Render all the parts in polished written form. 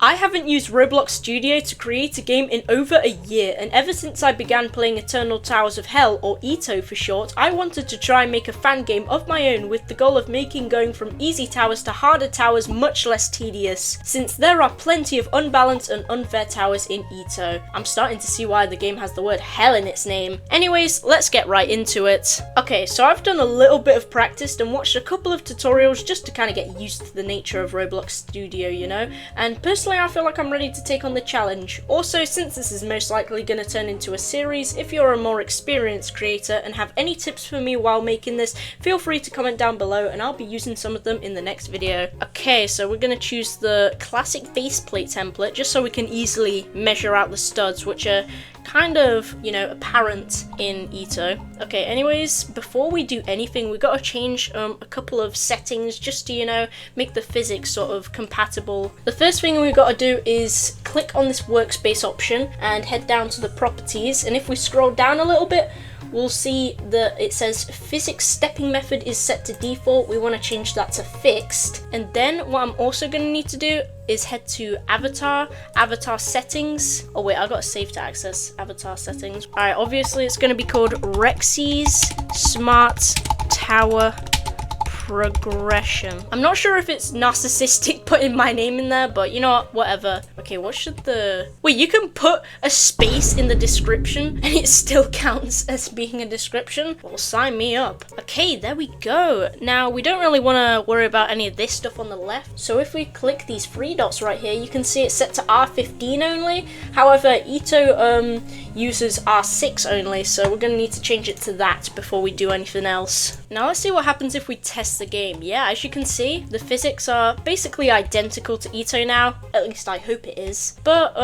I haven't used Roblox Studio to create a game in over a year, and ever since I began playing Eternal Towers of Hell, or EToH for short, I wanted to try and make a fan game of my own with the goal of making going from easy towers to harder towers much less tedious, since there are plenty of unbalanced and unfair towers in EToH. I'm starting to see why the game has the word hell in its name. Anyways, let's get right into it. Okay, so I've done a little bit of practice and watched a couple of tutorials just to kind of get used to the nature of Roblox Studio, you know, and personally I feel like I'm ready to take on the challenge. Also, since this is most likely going to turn into a series, if you're a more experienced creator and have any tips for me while making this, feel free to comment down below and I'll be using some of them in the next video. Okay, so we're going to choose the classic faceplate template just so we can easily measure out the studs, which are kind of, you know, apparent in EToH. Okay, anyways, before we do anything, we got to change a couple of settings just to, you know, make the physics sort of compatible. The first thing we got to do is click on this workspace option and head down to the properties, and if we scroll down a little bit, we'll see that it says physics stepping method is set to default. We want to change that to fixed. And then what I'm also going to need to do is head to avatar settings. Oh wait, I got to save to access avatar settings. Alright, obviously it's going to be called Rexy's Smart Tower Progression. I'm not sure if it's narcissistic putting my name in there, but you know what, whatever. Okay, what should the... Wait, you can put a space in the description and it still counts as being a description? Well, sign me up. Okay, there we go. Now, we don't really want to worry about any of this stuff on the left, so if we click these three dots right here, you can see it's set to R15 only. However, EToH uses R6 only, so we're going to need to change it to that before we do anything else. Now, let's see what happens if we test the game. Yeah, as you can see, the physics are basically identical to EToH now. At least I hope it is. But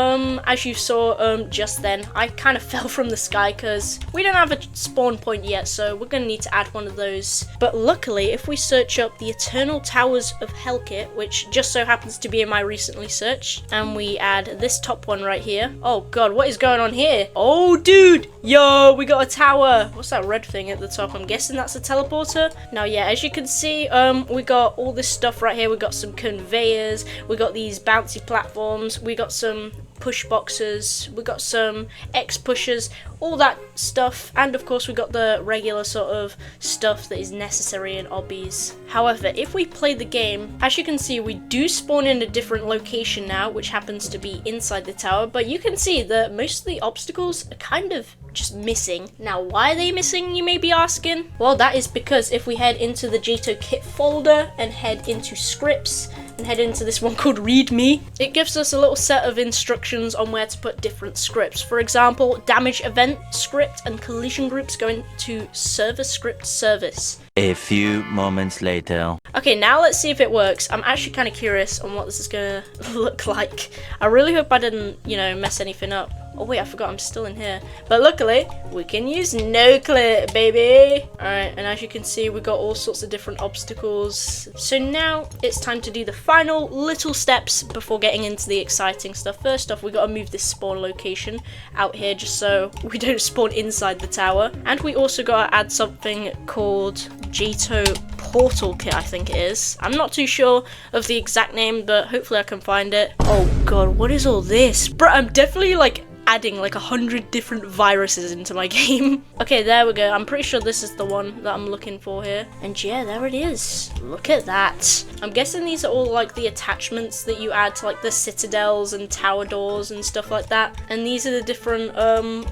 as you saw just then, I kind of fell from the sky because we don't have a spawn point yet, so we're going to need to add one of those. But luckily, if we search up the Eternal Towers of Hell kit, which just so happens to be in my recently searched, and we add this top one right here. Oh god, what is going on here? Oh dude! Yo, we got a tower! What's that red thing at the top? I'm guessing that's a teleporter. Now yeah, as you can see, we got all this stuff right here. We got some conveyors, we got these bouncy platforms, we got some push boxes, we got some X pushers, all that stuff, and of course we got the regular sort of stuff that is necessary in obbies. However, if we play the game, as you can see, we do spawn in a different location now, which happens to be inside the tower, but you can see that most of the obstacles are kind of just missing. Now, why are they missing, you may be asking? Well, that is because if we head into the EToH kit folder and head into scripts and head into this one called readme, it gives us a little set of instructions on where to put different scripts. For example, damage event script and collision groups go into server script service. A few moments later. Okay, now let's see if it works. I'm actually kind of curious on what this is gonna look like. I really hope I didn't, you know, mess anything up. Oh wait, I forgot I'm still in here. But luckily, we can use no clip, baby. Alright, and as you can see, we got all sorts of different obstacles. So now it's time to do the final little steps before getting into the exciting stuff. First off, we got to move this spawn location out here just so we don't spawn inside the tower. And we also got to add something called EToH Portal Kit, I think it is. I'm not too sure of the exact name, but hopefully I can find it. Oh god, what is all this? Bro, I'm definitely like adding like 100 different viruses into my game. Okay, there we go. I'm pretty sure this is the one that I'm looking for here. And yeah, there it is. Look at that. I'm guessing these are all like the attachments that you add to like the citadels and tower doors and stuff like that. And these are the different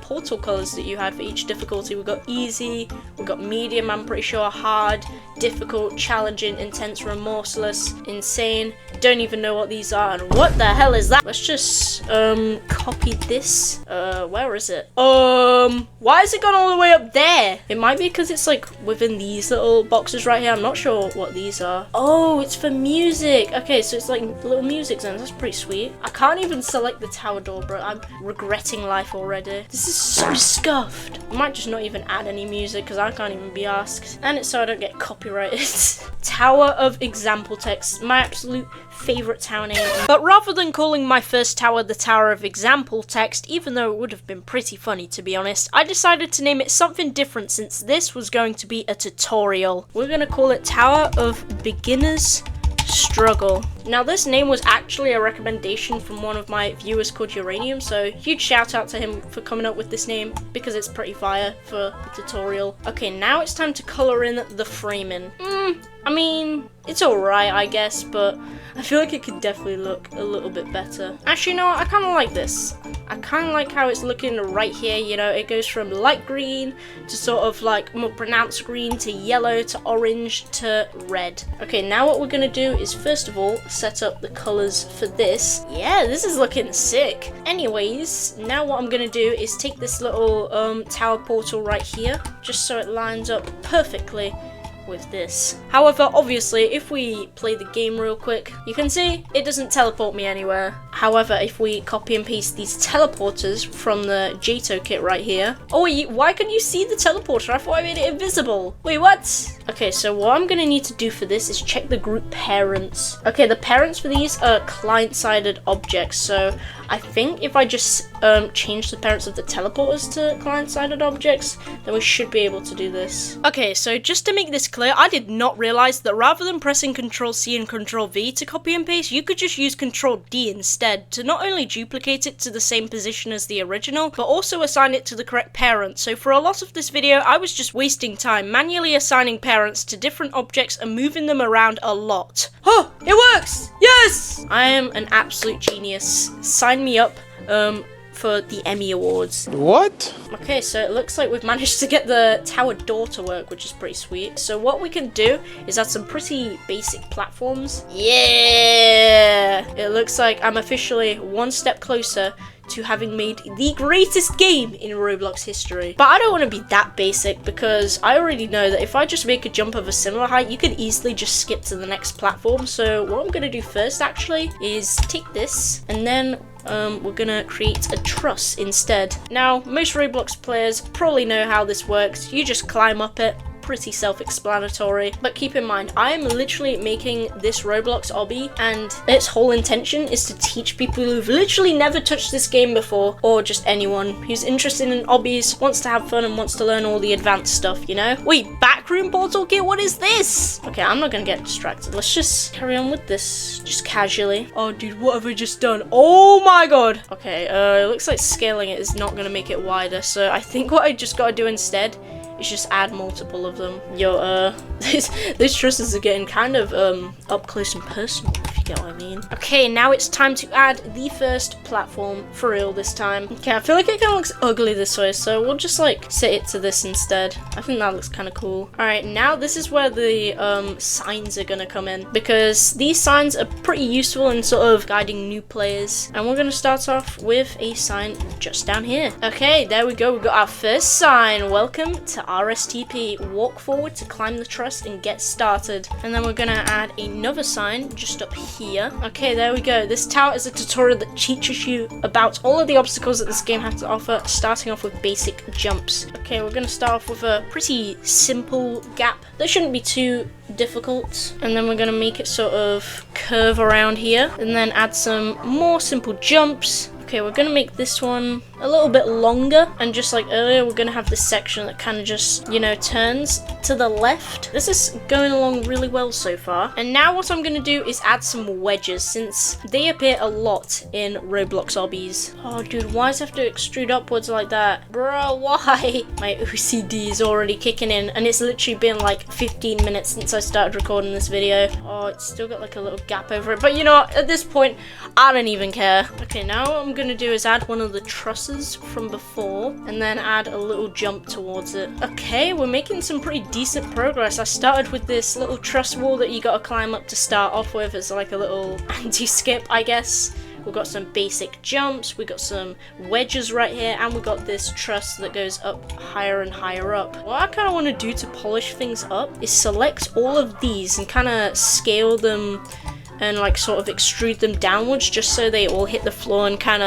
portal colors that you had for each difficulty. We've got easy, we've got medium, I'm pretty sure, hard, difficult, challenging, intense, remorseless, insane. Don't even know what these are. And what the hell is that? Let's just copy this. Where is it? Why has it gone all the way up there? It might be because it's like within these little boxes right here. I'm not sure what these are. Oh, it's for music. Okay, so it's like little music zones. That's pretty sweet. I can't even select the tower door, bro. I'm regretting life already. This is so scuffed. I might just not even add any music because I can't even be asked. And it's so I don't get copyrighted. Tower of Example Text. My absolute favorite tower name. But rather than calling my first tower the Tower of Example Text, even though it would have been pretty funny to be honest, I decided to name it something different since this was going to be a tutorial. We're going to call it Tower of Beginners struggle. Now this name was actually a recommendation from one of my viewers called Uranium, so huge shout out to him for coming up with this name because it's pretty fire for the tutorial. Okay, now it's time to color in the framing. I mean, it's alright I guess, but I feel like it could definitely look a little bit better. Actually, no, I kind of like this. I kind of like how it's looking right here, you know, it goes from light green to sort of like more pronounced green to yellow to orange to red. Okay, now what we're going to do is first of all set up the colors for this. Yeah, this is looking sick. Anyways, now what I'm going to do is take this little tower portal right here, just so it lines up perfectly with this. However, obviously, if we play the game real quick, you can see it doesn't teleport me anywhere. However, if we copy and paste these teleporters from the EToH kit right here. Oh wait, why can you see the teleporter? I thought I made it invisible. Wait, what? Okay, so what I'm gonna need to do for this is check the group parents. Okay, the parents for these are client-sided objects, so I think if I just change the parents of the teleporters to client-sided objects, then we should be able to do this. Okay, so just to make this clear, I did not realize that rather than pressing Ctrl-C and Ctrl-V to copy and paste, you could just use Ctrl-D instead to not only duplicate it to the same position as the original, but also assign it to the correct parent. So for a lot of this video, I was just wasting time manually assigning parents to different objects and moving them around a lot. Oh, it works! Yes! I am an absolute genius. Sign me up for the Emmy Awards. What? Okay, so it looks like we've managed to get the tower door to work, which is pretty sweet. So what we can do is add some pretty basic platforms. Yeah! It looks like I'm officially one step closer to having made the greatest game in Roblox history. But I don't want to be that basic because I already know that if I just make a jump of a similar height, you could easily just skip to the next platform. So what I'm going to do first actually is take this and then we're gonna create a truss instead. Now, most Roblox players probably know how this works. You just climb up it. Pretty self-explanatory, but keep in mind I am literally making this Roblox obby and its whole intention is to teach people who've literally never touched this game before, or just anyone who's interested in obbies, wants to have fun and wants to learn all the advanced stuff, you know? Wait, backroom portal kit? What is this? Okay, I'm not gonna get distracted. Let's just carry on with this just casually. Oh dude, what have I just done? Oh my god. Okay, it looks like scaling it is not gonna make it wider, so I think what I just gotta do instead is just add multiple of them. Yo, these trusses are getting kind of up close and personal, if you get what I mean. Okay, now it's time to add the first platform for real this time. Okay, I feel like it kind of looks ugly this way, so we'll just like set it to this instead. I think that looks kind of cool. All right, now this is where the signs are gonna come in, because these signs are pretty useful in sort of guiding new players. And we're gonna start off with a sign just down here. Okay, there we go. We got our first sign. Welcome to RSTP. Walk forward to climb the truss and get started. And then we're gonna add another sign just up here. Okay, there we go. This tower is a tutorial that teaches you about all of the obstacles that this game has to offer, starting off with basic jumps. Okay, we're gonna start off with a pretty simple gap that shouldn't be too difficult, and then we're gonna make it sort of curve around here and then add some more simple jumps. Okay, we're gonna make this one a little bit longer, and just like earlier, we're gonna have this section that kind of just, you know, turns to the left. This is going along really well so far. And now what I'm gonna do is add some wedges, since they appear a lot in Roblox obbies. Oh dude, why does it have to extrude upwards like that? Bro, why? My OCD is already kicking in, and it's literally been like 15 minutes since I started recording this video. Oh, it's still got like a little gap over it, but you know what, at this point, I don't even care. Okay, now what I'm gonna do is add one of the trusses from before and then add a little jump towards it. Okay, we're making some pretty decent progress. I started with this little truss wall that you gotta climb up to start off with as like a little anti-skip, I guess. We've got some basic jumps, we got some wedges right here, and we got this truss that goes up higher and higher up. What I kind of want to do to polish things up is select all of these and kind of scale them and like sort of extrude them downwards just so they all hit the floor and it kind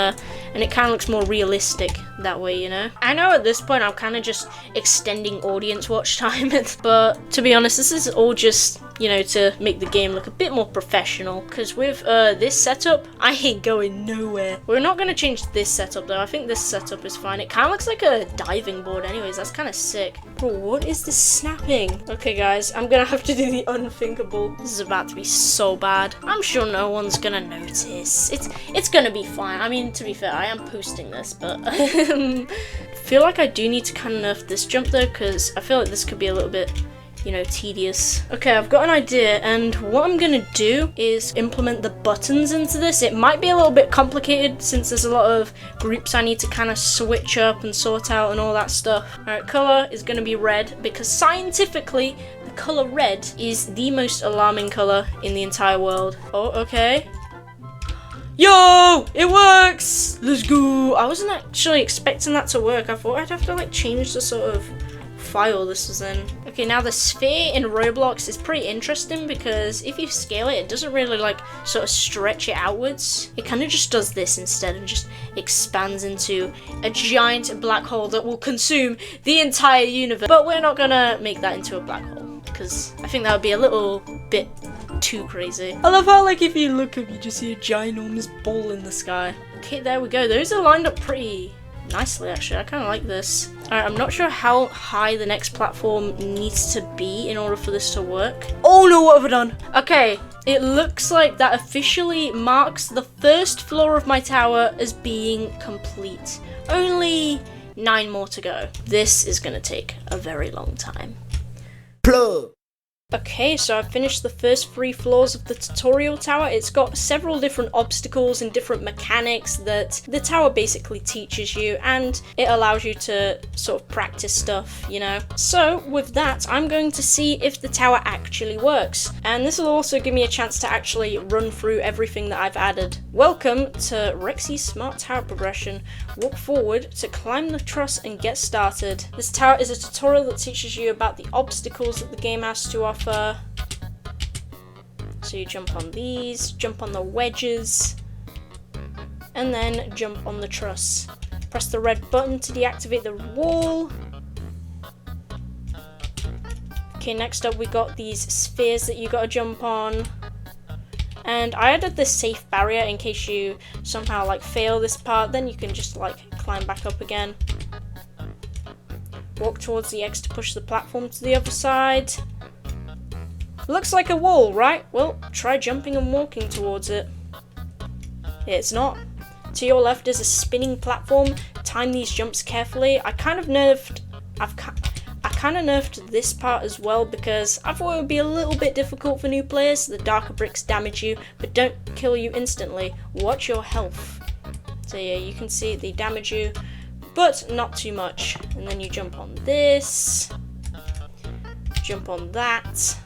of looks more realistic that way, you know? I know at this point I'm kind of just extending audience watch time, but to be honest, this is all just you know, to make the game look a bit more professional. Because with this setup, I ain't going nowhere. We're not going to change this setup though. I think this setup is fine. It kind of looks like a diving board anyways. That's kind of sick. Bro, what is this snapping? Okay guys, I'm going to have to do the unthinkable. This is about to be so bad. I'm sure no one's going to notice. It's going to be fine. I mean, to be fair, I am posting this, but I feel like I do need to kind of nerf this jump though, because I feel like this could be a little bit, you know, tedious. Okay, I've got an idea, and what I'm gonna do is implement the buttons into this. It might be a little bit complicated since there's a lot of groups I need to kind of switch up and sort out and all that stuff. Alright, color is gonna be red, because scientifically, the color red is the most alarming color in the entire world. Oh, okay. Yo, it works! Let's go! I wasn't actually expecting that to work. I thought I'd have to like change the sort of file this was in. Okay, now the sphere in Roblox is pretty interesting because if you scale it, it doesn't really like sort of stretch it outwards. It kind of just does this instead and just expands into a giant black hole that will consume the entire universe. But we're not gonna make that into a black hole because I think that would be a little bit too crazy. I love how like if you look up you just see a ginormous ball in the sky. Okay, there we go. Those are lined up pretty nicely actually. I kind of like this. Alright, I'm not sure how high the next platform needs to be in order for this to work. Oh no, what have I done? Okay, it looks like that officially marks the first floor of my tower as being complete. Only 9 more to go. This is gonna take a very long time. Plug. Okay, so I've finished the first 3 floors of the tutorial tower. It's got several different obstacles and different mechanics that the tower basically teaches you, and it allows you to sort of practice stuff, you know. So with that, I'm going to see if the tower actually works, and this will also give me a chance to actually run through everything that I've added. Welcome to Rexy's Smart Tower Progression. Walk forward to climb the truss and get started. This tower is a tutorial that teaches you about the obstacles that the game has to offer. So you jump on these, jump on the wedges, and then jump on the truss. Press the red button to deactivate the wall. Okay, next up we got these spheres that you gotta jump on. And I added this safe barrier in case you somehow like fail this part, then you can just like climb back up again. Walk towards the X to push the platform to the other side. Looks like a wall, right? Well, try jumping and walking towards it. It's not. To your left is a spinning platform. Time these jumps carefully. I kind of nerfed this part as well because I thought it would be a little bit difficult for new players. The darker bricks damage you, but don't kill you instantly. Watch your health. So yeah, you can see they damage you, but not too much. And then you jump on this. Jump on that.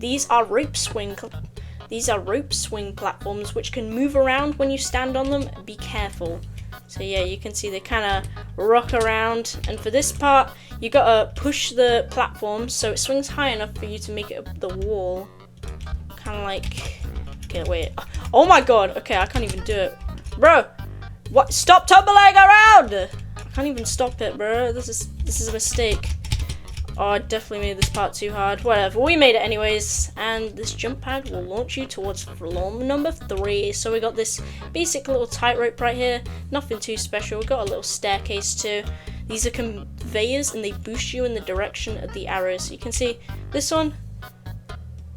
These are rope swing platforms which can move around when you stand on them. Be careful. So yeah, you can see they kind of rock around, and for this part you gotta push the platform so it swings high enough for you to make it up the wall. Kind of like, okay, wait. Oh my god. Okay, I can't even do it, bro. What? Stop tumbling around. I can't even stop it, bro. This is a mistake. Oh, I definitely made this part too hard. Whatever, we made it anyways. And this jump pad will launch you towards floor number 3. So we got this basic little tightrope right here. Nothing too special. We got a little staircase too. These are conveyors and they boost you in the direction of the arrows. You can see this one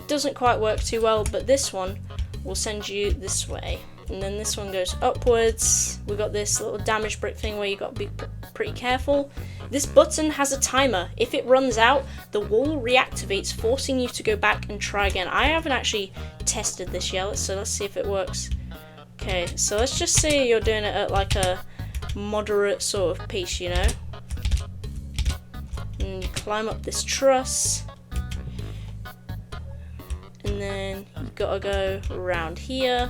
doesn't quite work too well, but this one will send you this way. And then this one goes upwards. We got this little damage brick thing where you got to be pretty careful. This button has a timer. If it runs out, the wall reactivates, forcing you to go back and try again. I haven't actually tested this yet, so let's see if it works. Okay, so let's just say you're doing it at like a moderate sort of pace, you know. And you climb up this truss. And then you gotta go around here.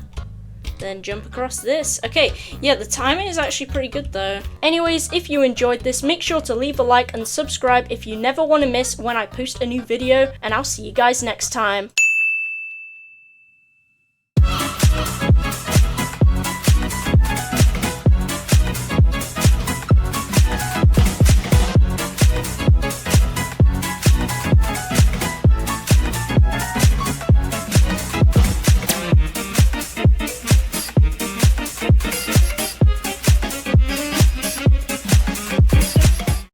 Then jump across this. Okay, yeah, the timing is actually pretty good though. Anyways, if you enjoyed this, make sure to leave a like and subscribe if you never want to miss when I post a new video, and I'll see you guys next time.